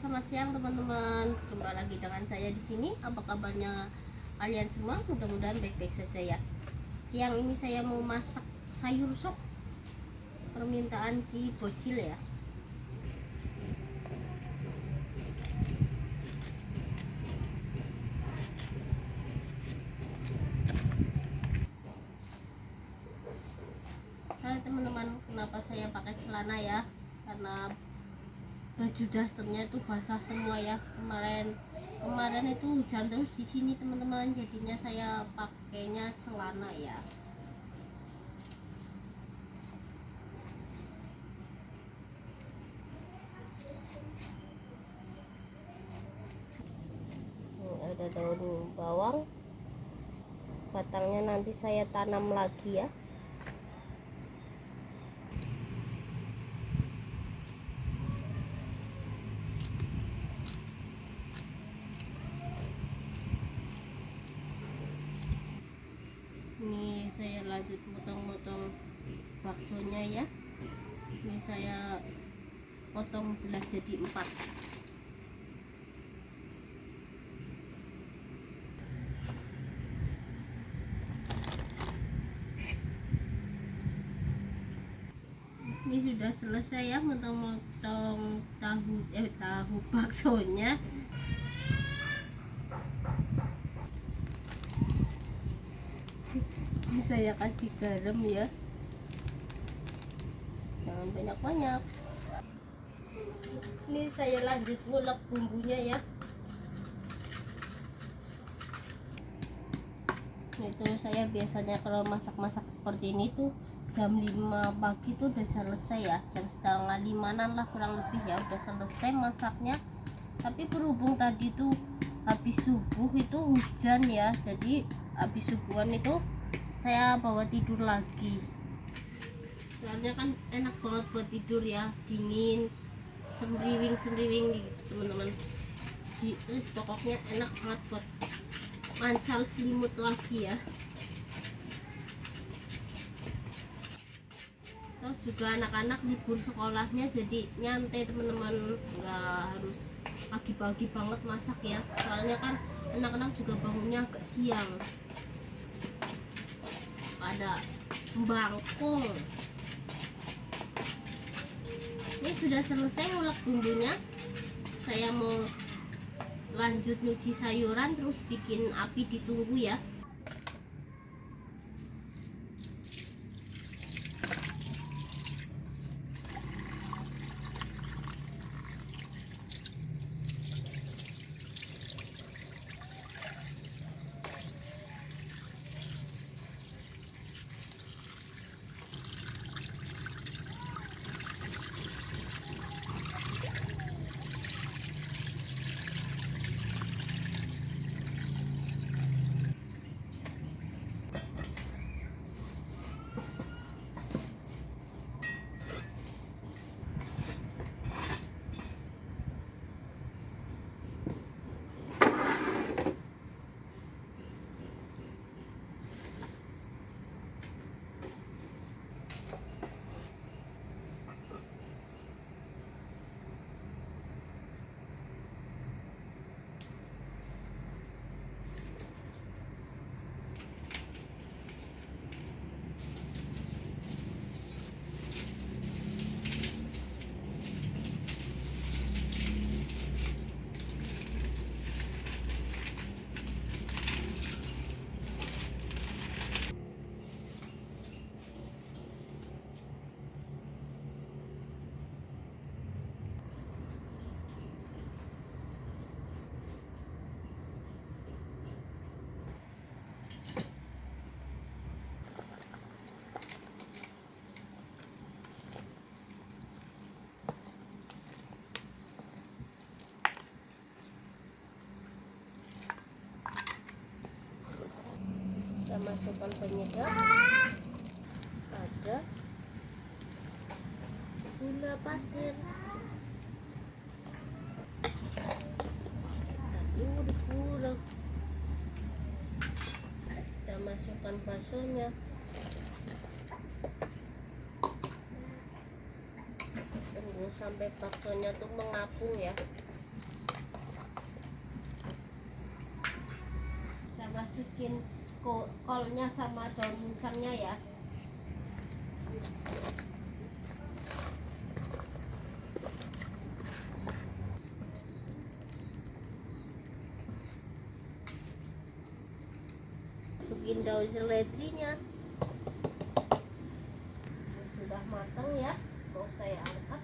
selamat siang teman-teman. Jumpa lagi dengan saya di sini. Apa kabarnya kalian semua? Mudah-mudahan baik-baik saja ya. Siang ini saya mau masak sayur sop. Permintaan si bocil ya. Hai teman-teman, kenapa saya pakai celana ya? Karena baju dasternya itu basah semua ya. Kemarin itu hujan terus di sini teman-teman, jadinya saya pakainya celana ya. Ada daun bawang, batangnya nanti saya tanam lagi ya. Ini saya lanjut potong-potong baksonya ya. Ini saya potong belah jadi 4. Ini sudah selesai ya motong-motong tahu baksonya. Saya kasih garam ya, jangan banyak-banyak. Ini saya lanjut ngulek bumbunya ya. Itu saya biasanya kalau masak-masak seperti ini tuh jam 5 pagi tuh udah selesai ya, jam setengah 5-an lah kurang lebih ya udah selesai masaknya. Tapi berhubung tadi tuh habis subuh itu hujan ya, jadi habis subuhan itu saya bawa tidur lagi. Soalnya kan enak banget buat tidur ya, dingin, semriwing gitu teman-teman. Terus pokoknya enak banget buat mancal selimut lagi ya. Terus juga anak-anak libur sekolahnya jadi nyantai teman-teman, nggak harus pagi-pagi banget masak ya. Soalnya kan anak-anak juga bangunnya agak siang, pada bangkong. Ini sudah selesai ngulek bumbunya. Saya mau lanjut nyuci sayuran terus bikin api ditunggu ya. Kita masukkan penyedap, ada gula pasir, kita ulek-ulek. Kita masukkan baksonya, tunggu sampai baksonya tuh mengapung ya. masukin kolnya sama daun muncangnya ya. Masukin daun seledrinya. Ini sudah matang ya, mau saya angkat.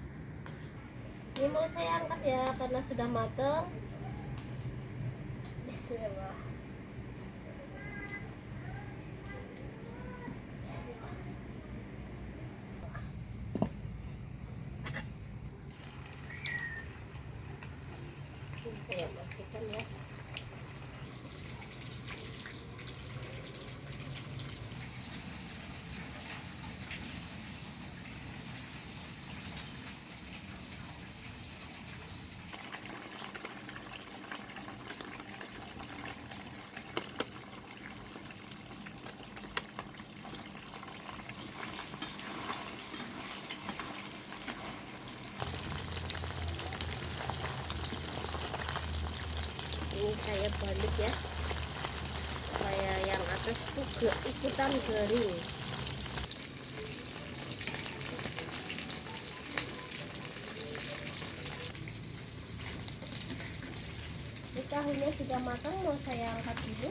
Ini mau saya angkat ya karena sudah matang. Bismillah. Ini saya masukkan ya. Ini saya balik ya supaya yang atas tuh gak ikutan garing. Ini tahunya sudah matang, mau saya angkat dulu.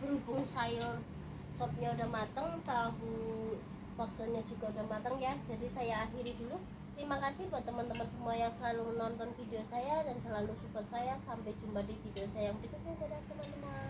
Berhubung sayur sopnya udah matang, tahu baksonya juga udah matang ya, jadi saya akhiri dulu. Terima kasih buat teman-teman semua yang selalu menonton video saya dan selalu support saya. Sampai jumpa di video saya yang berikutnya. Dadah teman-teman.